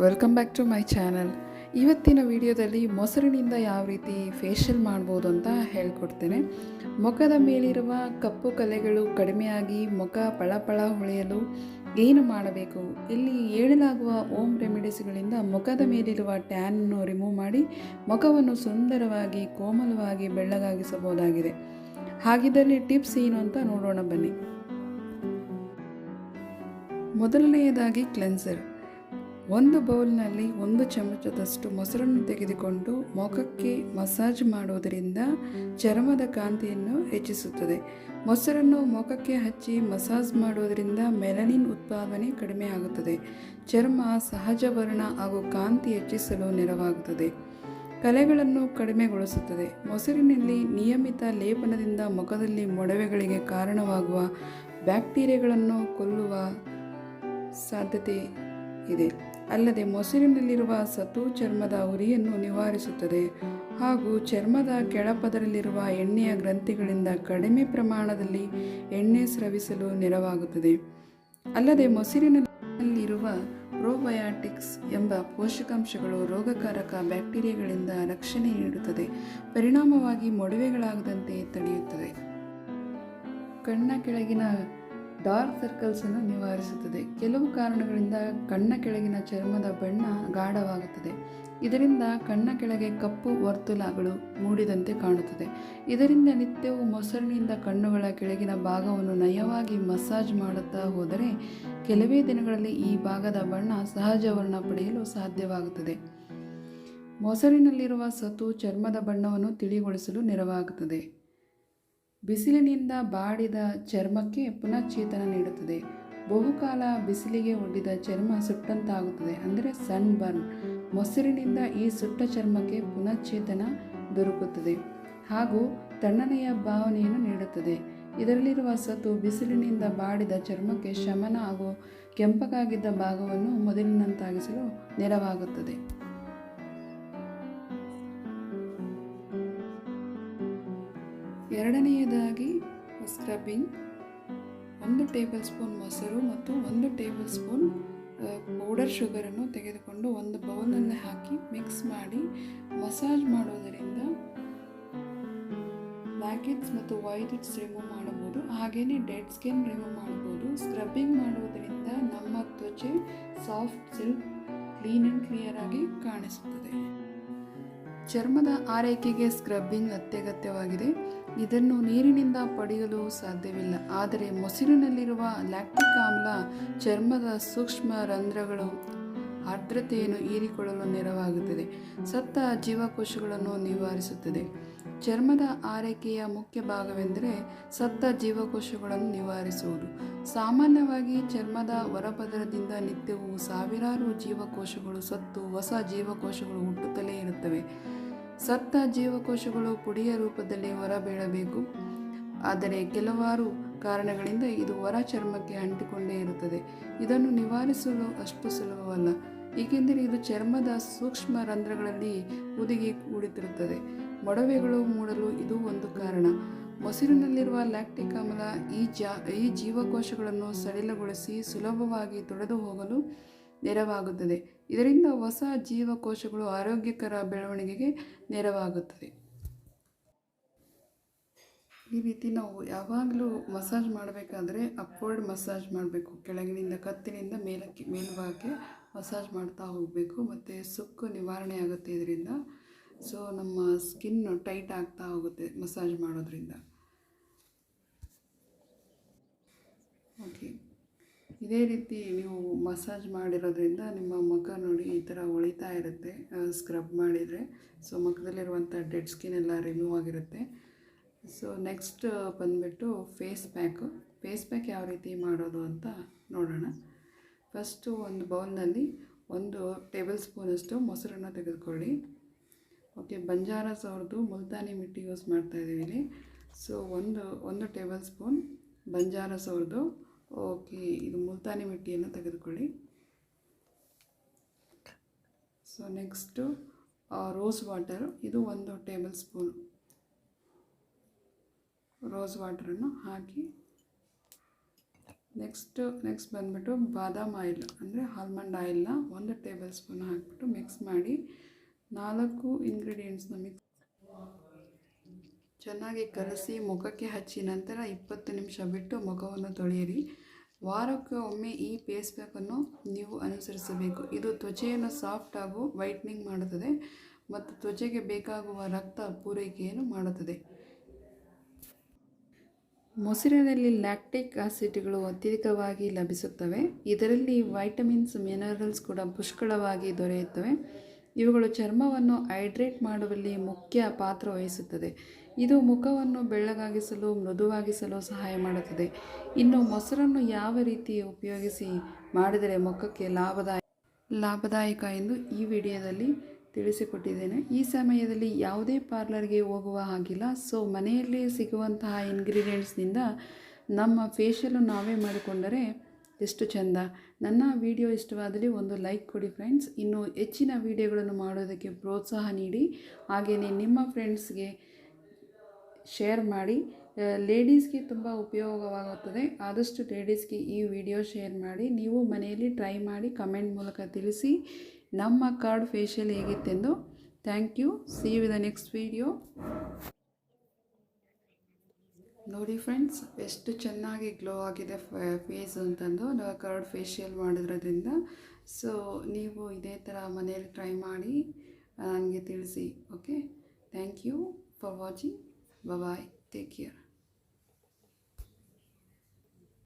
Welcome back to my channel. ಇವತ್ತಿನ ವಿಡಿಯೋದಲ್ಲಿ ಮೊಸರಿನಿಂದ ಯಾವ ರೀತಿ ಫೇಶಿಯಲ್ ಮಾಡ್ಬೋದು ಅಂತ ಹೇಳ್ಕೊಡ್ತೇನೆ. ಮುಖದ ಮೇಲಿರುವ ಕಪ್ಪು ಕಲೆಗಳು ಕಡಿಮೆಯಾಗಿ ಮುಖ ಪಳಪಳ ಹೊಳೆಯಲು ಏನು ಮಾಡಬೇಕು? ಇಲ್ಲಿ ಹೇಳಲಾಗುವ ಹೋಮ್ ರೆಮಿಡೀಸ್ಗಳಿಂದ ಮುಖದ ಮೇಲಿರುವ ಟ್ಯಾನನ್ನು ರಿಮೂವ್ ಮಾಡಿ ಮುಖವನ್ನು ಸುಂದರವಾಗಿ ಕೋಮಲವಾಗಿ ಬೆಳ್ಳಗಾಗಿಸಬಹುದಾಗಿದೆ. ಹಾಗಿದ್ದಲ್ಲಿ ಟಿಪ್ಸ್ ಏನು ಅಂತ ನೋಡೋಣ ಬನ್ನಿ. ಮೊದಲನೆಯದಾಗಿ ಕ್ಲೆನ್ಸರ್. ಒಂದು ಬೌಲ್ನಲ್ಲಿ 1 ಚಮಚದಷ್ಟು ಮೊಸರನ್ನು ತೆಗೆದುಕೊಂಡು ಮುಖಕ್ಕೆ ಮಸಾಜ್ ಮಾಡುವುದರಿಂದ ಚರ್ಮದ ಕಾಂತಿಯನ್ನು ಹೆಚ್ಚಿಸುತ್ತದೆ. ಮೊಸರನ್ನು ಮುಖಕ್ಕೆ ಹಚ್ಚಿ ಮಸಾಜ್ ಮಾಡುವುದರಿಂದ ಮೆಲನಿನ್ ಉತ್ಪಾದನೆ ಕಡಿಮೆ ಆಗುತ್ತದೆ. ಚರ್ಮ ಸಹಜ ವರ್ಣ ಹಾಗೂ ಕಾಂತಿ ಹೆಚ್ಚಿಸಲು ನೆರವಾಗುತ್ತದೆ. ಕಲೆಗಳನ್ನು ಕಡಿಮೆಗೊಳಿಸುತ್ತದೆ. ಮೊಸರಿನಲ್ಲಿ ನಿಯಮಿತ ಲೇಪನದಿಂದ ಮುಖದಲ್ಲಿ ಮೊಡವೆಗಳಿಗೆ ಕಾರಣವಾಗುವ ಬ್ಯಾಕ್ಟೀರಿಯಾಗಳನ್ನು ಕೊಲ್ಲುವ ಸಾಧ್ಯತೆ ಇದೆ. ಅಲ್ಲದೆ ಮೊಸರಿನಲ್ಲಿರುವ ಸತು ಚರ್ಮದ ಉರಿಯನ್ನು ನಿವಾರಿಸುತ್ತದೆ ಹಾಗೂ ಚರ್ಮದ ಕೆಳಪದರಲ್ಲಿರುವ ಎಣ್ಣೆಯ ಗ್ರಂಥಿಗಳಿಂದ ಕಡಿಮೆ ಪ್ರಮಾಣದಲ್ಲಿ ಎಣ್ಣೆ ಸ್ರವಿಸಲು ನೆರವಾಗುತ್ತದೆ. ಅಲ್ಲದೆ ಮೊಸರಿನಲ್ಲಿರುವ ಪ್ರೋಬಯಾಟಿಕ್ಸ್ ಎಂಬ ಪೋಷಕಾಂಶಗಳು ರೋಗಕಾರಕ ಬ್ಯಾಕ್ಟೀರಿಯಾಗಳಿಂದ ರಕ್ಷಣೆ ನೀಡುತ್ತದೆ. ಪರಿಣಾಮವಾಗಿ ಮೊಡವೆಗಳಾಗದಂತೆ ತಡೆಯುತ್ತದೆ. ಕಣ್ಣ ಕೆಳಗಿನ ಡಾರ್ಕ್ ಸರ್ಕಲ್ಸನ್ನು ನಿವಾರಿಸುತ್ತದೆ. ಕೆಲವು ಕಾರಣಗಳಿಂದ ಕಣ್ಣ ಕೆಳಗಿನ ಚರ್ಮದ ಬಣ್ಣ ಗಾಢವಾಗುತ್ತದೆ. ಇದರಿಂದ ಕಣ್ಣ ಕೆಳಗೆ ಕಪ್ಪು ವರ್ತುಲಗಳು ಮೂಡಿದಂತೆ ಕಾಣುತ್ತದೆ. ಇದರಿಂದ ನಿತ್ಯವೂ ಮೊಸರಿನಿಂದ ಕಣ್ಣುಗಳ ಕೆಳಗಿನ ಭಾಗವನ್ನು ನಯವಾಗಿ ಮಸಾಜ್ ಮಾಡುತ್ತಾ ಹೋದರೆ ಕೆಲವೇ ದಿನಗಳಲ್ಲಿ ಈ ಭಾಗದ ಬಣ್ಣ ಸಹಜ ವರ್ಣ ಪಡೆಯಲು ಸಾಧ್ಯವಾಗುತ್ತದೆ. ಮೊಸರಿನಲ್ಲಿರುವ ಸತು ಚರ್ಮದ ಬಣ್ಣವನ್ನು ತಿಳಿಗೊಳಿಸಲು ನೆರವಾಗುತ್ತದೆ. ಬಿಸಿಲಿನಿಂದ ಬಾಡಿದ ಚರ್ಮಕ್ಕೆ ಪುನಶ್ಚೇತನ ನೀಡುತ್ತದೆ. ಬಹುಕಾಲ ಬಿಸಿಲಿಗೆ ಒಡ್ಡಿದ ಚರ್ಮ ಸುಟ್ಟಂತಾಗುತ್ತದೆ, ಅಂದರೆ ಸನ್ ಬರ್ನ್. ಮೊಸರಿನಿಂದ ಈ ಸುಟ್ಟ ಚರ್ಮಕ್ಕೆ ಪುನಶ್ಚೇತನ ದೊರಕುತ್ತದೆ ಹಾಗೂ ತಣ್ಣನೆಯ ಭಾವನೆಯನ್ನು ನೀಡುತ್ತದೆ. ಇದರಲ್ಲಿರುವ ಸತು ಬಿಸಿಲಿನಿಂದ ಬಾಡಿದ ಚರ್ಮಕ್ಕೆ ಶಮನ ಹಾಗೂ ಕೆಂಪಗಾಗಿದ್ದ ಭಾಗವನ್ನು ಮೊದಲಿನಂತಾಗಿಸಲು ನೆರವಾಗುತ್ತದೆ. ಎರಡನೆಯದಾಗಿ ಸ್ಕ್ರಬ್ಬಿಂಗ್. 1 ಟೇಬಲ್ ಸ್ಪೂನ್ ಮೊಸರು ಮತ್ತು 1 ಟೇಬಲ್ ಸ್ಪೂನ್ ಪೌಡರ್ ಶುಗರನ್ನು ತೆಗೆದುಕೊಂಡು ಒಂದು ಬೌಲ್ನಲ್ಲಿ ಹಾಕಿ ಮಿಕ್ಸ್ ಮಾಡಿ ಮಸಾಜ್ ಮಾಡುವುದರಿಂದ ಬ್ಲ್ಯಾಕ್ ಹೆಡ್ಸ್ ಮತ್ತು ವೈಟ್ ಹೆಡ್ಸ್ ರಿಮೂವ್ ಮಾಡಬಹುದು. ಹಾಗೆಯೇ ಡೆಡ್ ಸ್ಕಿನ್ ರಿಮೂವ್ ಮಾಡಬಹುದು. ಸ್ಕ್ರಬ್ಬಿಂಗ್ ಮಾಡುವುದರಿಂದ ನಮ್ಮ ತ್ವಚೆ soft, silk, clean and clear ಆಗಿ ಕಾಣಿಸುತ್ತದೆ. ಚರ್ಮದ ಆರೈಕೆಗೆ ಸ್ಕ್ರಬ್ಬಿಂಗ್ ಅತ್ಯಗತ್ಯವಾಗಿದೆ. ಇದನ್ನು ನೀರಿನಿಂದ ಪಡೆಯಲು ಸಾಧ್ಯವಿಲ್ಲ. ಆದರೆ ಮೊಸರಿನಲ್ಲಿರುವ ಲ್ಯಾಕ್ಟಿಕ್ ಆಮ್ಲ ಚರ್ಮದ ಸೂಕ್ಷ್ಮ ರಂಧ್ರಗಳು ಆರ್ದ್ರತೆಯನ್ನು ಹೀರಿಕೊಳ್ಳಲು ನೆರವಾಗುತ್ತದೆ. ಸತ್ತ ಜೀವಕೋಶಗಳನ್ನು ನಿವಾರಿಸುತ್ತದೆ. ಚರ್ಮದ ಆರೈಕೆಯ ಮುಖ್ಯ ಭಾಗವೆಂದರೆ ಸತ್ತ ಜೀವಕೋಶಗಳನ್ನು ನಿವಾರಿಸುವುದು. ಸಾಮಾನ್ಯವಾಗಿ ಚರ್ಮದ ಹೊರಪದರದಿಂದ ನಿತ್ಯವೂ ಸಾವಿರಾರು ಜೀವಕೋಶಗಳು ಸತ್ತು ಹೊಸ ಜೀವಕೋಶಗಳು ಹುಟ್ಟುತ್ತಲೇ ಇರುತ್ತವೆ. ಸತ್ತ ಜೀವಕೋಶಗಳು ಪುಡಿಯ ರೂಪದಲ್ಲಿ ಹೊರಬೀಳಬೇಕು. ಆದರೆ ಕೆಲವಾರು ಕಾರಣಗಳಿಂದ ಇದು ಹೊರ ಚರ್ಮಕ್ಕೆ ಅಂಟಿಕೊಂಡೇ ಇರುತ್ತದೆ. ಇದನ್ನು ನಿವಾರಿಸಲು ಅಷ್ಟು ಸುಲಭವಲ್ಲ, ಏಕೆಂದರೆ ಇದು ಚರ್ಮದ ಸೂಕ್ಷ್ಮ ರಂಧ್ರಗಳಲ್ಲಿ ಹುದುಗಿ ಕೂಡುತ್ತಿರುತ್ತದೆ. ಮೊಡವೆಗಳು ಮೂಡಲು ಇದು ಒಂದು ಕಾರಣ. ಮೊಸರಿನಲ್ಲಿರುವ ಲ್ಯಾಕ್ಟಿಕ್ ಆಮ್ಲ ಈ ಜೀವಕೋಶಗಳನ್ನು ಸಡಿಲಗೊಳಿಸಿ ಸುಲಭವಾಗಿ ತೊಡೆದು ಹೋಗಲು ನೆರವಾಗುತ್ತದೆ. ಇದರಿಂದ ಹೊಸ ಜೀವಕೋಶಗಳು ಆರೋಗ್ಯಕರ ಬೆಳವಣಿಗೆಗೆ ನೆರವಾಗುತ್ತದೆ. ಈ ರೀತಿ ನಾವು ಯಾವಾಗಲೂ ಮಸಾಜ್ ಮಾಡಬೇಕಾದ್ರೆ ಅಪ್ವರ್ಡ್ ಮಸಾಜ್ ಮಾಡಬೇಕು. ಕೆಳಗಿನಿಂದ ಕತ್ತಿನಿಂದ ಮೇಲ್ಭಾಗಕ್ಕೆ ಮಸಾಜ್ ಮಾಡ್ತಾ ಹೋಗಬೇಕು. ಮತ್ತು ಸುಕ್ಕು ನಿವಾರಣೆ ಆಗುತ್ತೆ ಇದರಿಂದ. ಸೊ ನಮ್ಮ ಸ್ಕಿನ್ ಟೈಟ್ ಆಗ್ತಾ ಹೋಗುತ್ತೆ ಮಸಾಜ್ ಮಾಡೋದ್ರಿಂದ. ಓಕೆ, ಇದೇ ರೀತಿ ನೀವು ಮಸಾಜ್ ಮಾಡಿರೋದ್ರಿಂದ ನಿಮ್ಮ ಮುಖ ನೋಡಿ ಈ ಥರ ಹೊಳಿತಾ ಇರುತ್ತೆ ಸ್ಕ್ರಬ್ ಮಾಡಿದರೆ. ಸೊ ಮುಖದಲ್ಲಿರುವಂಥ ಡೆಡ್ ಸ್ಕಿನ್ ಎಲ್ಲ ರಿಮೂವ್ ಆಗಿರುತ್ತೆ. ಸೊ ನೆಕ್ಸ್ಟ್ ಬಂದುಬಿಟ್ಟು ಫೇಸ್ ಪ್ಯಾಕ್ ಯಾವ ರೀತಿ ಮಾಡೋದು ಅಂತ ನೋಡೋಣ. ಫಸ್ಟು ಒಂದು ಬೌಲ್ನಲ್ಲಿ 1 ಟೇಬಲ್ ಸ್ಪೂನಷ್ಟು ಮೊಸರನ್ನು ತೆಗೆದುಕೊಳ್ಳಿ. ಓಕೆ, ಬಂಜಾರಾಸ್ ಅವ್ರದ್ದು ಮುಲ್ತಾನಿ ಮಿಟ್ಟಿ ಯೂಸ್ ಮಾಡ್ತಾಯಿದ್ದೀವಿ ಇಲ್ಲಿ. ಸೊ ಒಂದು ಟೇಬಲ್ ಸ್ಪೂನ್ ಬಂಜಾರಾಸ್ ಅವ್ರದ್ದು ಓಕೆ ಇದು ಮುಲ್ತಾನಿ ಮಿಟ್ಟಿಯನ್ನು ತೆಗೆದುಕೊಳ್ಳಿ. ಸೊ ನೆಕ್ಸ್ಟು ರೋಸ್ ವಾಟರ್, ಇದು 1 ಟೇಬಲ್ ಸ್ಪೂನ್ ರೋಸ್ ವಾಟರನ್ನು ಹಾಕಿ ನೆಕ್ಸ್ಟ್ ಬಂದುಬಿಟ್ಟು ಬಾದಾಮ್ ಆಯಿಲ್ ಅಂದರೆ ಆಲ್ಮಂಡ್ ಆಯಿಲ್ನ 1 ಟೇಬಲ್ ಸ್ಪೂನ್ ಹಾಕಿಬಿಟ್ಟು ಮಿಕ್ಸ್ ಮಾಡಿ 4 ಇಂಗ್ರೀಡಿಯೆಂಟ್ಸ್ನ ಚೆನ್ನಾಗಿ ಕಲಸಿ ಮುಖಕ್ಕೆ ಹಚ್ಚಿ ನಂತರ 20 ನಿಮಿಷ ಬಿಟ್ಟು ಮುಖವನ್ನು ತೊಳೆಯಿರಿ. ವಾರಕ್ಕೆ ಒಮ್ಮೆ ಈ ಫೇಸ್ ಪ್ಯಾಕನ್ನು ನೀವು ಅನುಸರಿಸಬೇಕು. ಇದು ತ್ವಚೆಯನ್ನು ಸಾಫ್ಟ್ ಹಾಗೂ ವೈಟ್ನಿಂಗ್ ಮಾಡುತ್ತದೆ ಮತ್ತು ತ್ವಚೆಗೆ ಬೇಕಾಗುವ ರಕ್ತ ಪೂರೈಕೆಯನ್ನು ಮಾಡುತ್ತದೆ. ಮೊಸರಿನಲ್ಲಿ ಲ್ಯಾಕ್ಟಿಕ್ ಆಸಿಡ್ಗಳು ಅತ್ಯಧಿಕವಾಗಿ ಲಭಿಸುತ್ತವೆ. ಇದರಲ್ಲಿ ವೈಟಮಿನ್ಸ್, ಮಿನರಲ್ಸ್ ಕೂಡ ಪುಷ್ಕಳವಾಗಿ ದೊರೆಯುತ್ತವೆ. ಇವುಗಳು ಚರ್ಮವನ್ನು ಹೈಡ್ರೇಟ್ ಮಾಡುವಲ್ಲಿ ಮುಖ್ಯ ಪಾತ್ರ ವಹಿಸುತ್ತದೆ. ಇದು ಮುಖವನ್ನು ಬೆಳ್ಳಗಾಗಿಸಲು, ಮೃದುವಾಗಿಸಲು ಸಹಾಯ ಮಾಡುತ್ತದೆ. ಇನ್ನು ಮೊಸರನ್ನು ಯಾವ ರೀತಿ ಉಪಯೋಗಿಸಿ ಮಾಡಿದರೆ ಮುಖಕ್ಕೆ ಲಾಭದಾಯಕ ಎಂದು ಈ ವಿಡಿಯೋದಲ್ಲಿ ತಿಳಿಸಿಕೊಟ್ಟಿದ್ದೇನೆ. ಈ ಸಮಯದಲ್ಲಿ ಯಾವುದೇ ಪಾರ್ಲರ್ಗೆ ಹೋಗುವ ಹಾಗಿಲ್ಲ. ಸೊ ಮನೆಯಲ್ಲೇ ಸಿಗುವಂತಹ ಇಂಗ್ರೀಡಿಯೆಂಟ್ಸ್ನಿಂದ ನಮ್ಮ ಫೇಶಿಯಲು ನಾವೇ ಮಾಡಿಕೊಂಡರೆ ಎಷ್ಟು ಚೆಂದ. ನನ್ನ ವಿಡಿಯೋ ಇಷ್ಟವಾದಲ್ಲಿ ಒಂದು ಲೈಕ್ ಕೊಡಿ ಫ್ರೆಂಡ್ಸ್. ಇನ್ನು ಹೆಚ್ಚಿನ ವಿಡಿಯೋಗಳನ್ನು ಮಾಡೋದಕ್ಕೆ ಪ್ರೋತ್ಸಾಹ ನೀಡಿ. ಹಾಗೆಯೇ ನಿಮ್ಮ ಫ್ರೆಂಡ್ಸ್ಗೆ ಶೇರ್ ಮಾಡಿ. ಲೇಡೀಸ್ಗೆ ತುಂಬ ಉಪಯೋಗವಾಗುತ್ತದೆ. ಆದಷ್ಟು ಲೇಡೀಸ್ಗೆ ಈ ವಿಡಿಯೋ ಶೇರ್ ಮಾಡಿ. ನೀವು ಮನೆಯಲ್ಲಿ ಟ್ರೈ ಮಾಡಿ ಕಮೆಂಟ್ ಮೂಲಕ ತಿಳಿಸಿ ನಮ್ಮ ಕರ್ಡ್ ಫೇಶಿಯಲ್ ಹೇಗಿತ್ತೆಂದು. Thank you. See you with the next video. ನೋಡಿ ಫ್ರೆಂಡ್ಸ್, ಎಷ್ಟು ಚೆನ್ನಾಗಿ ಗ್ಲೋ ಆಗಿದೆ ಫೇಸ್ ಅಂತಂದು ನಾವು ಕರ್ಡ್ ಫೇಶಿಯಲ್ ಮಾಡಿದ್ರಿಂದ. ಸೊ ನೀವು ಇದೇ ಥರ ಮನೆಯಲ್ಲಿ ಟ್ರೈ ಮಾಡಿ ನನಗೆ ತಿಳಿಸಿ. Okay, thank you for watching. Bye, take care.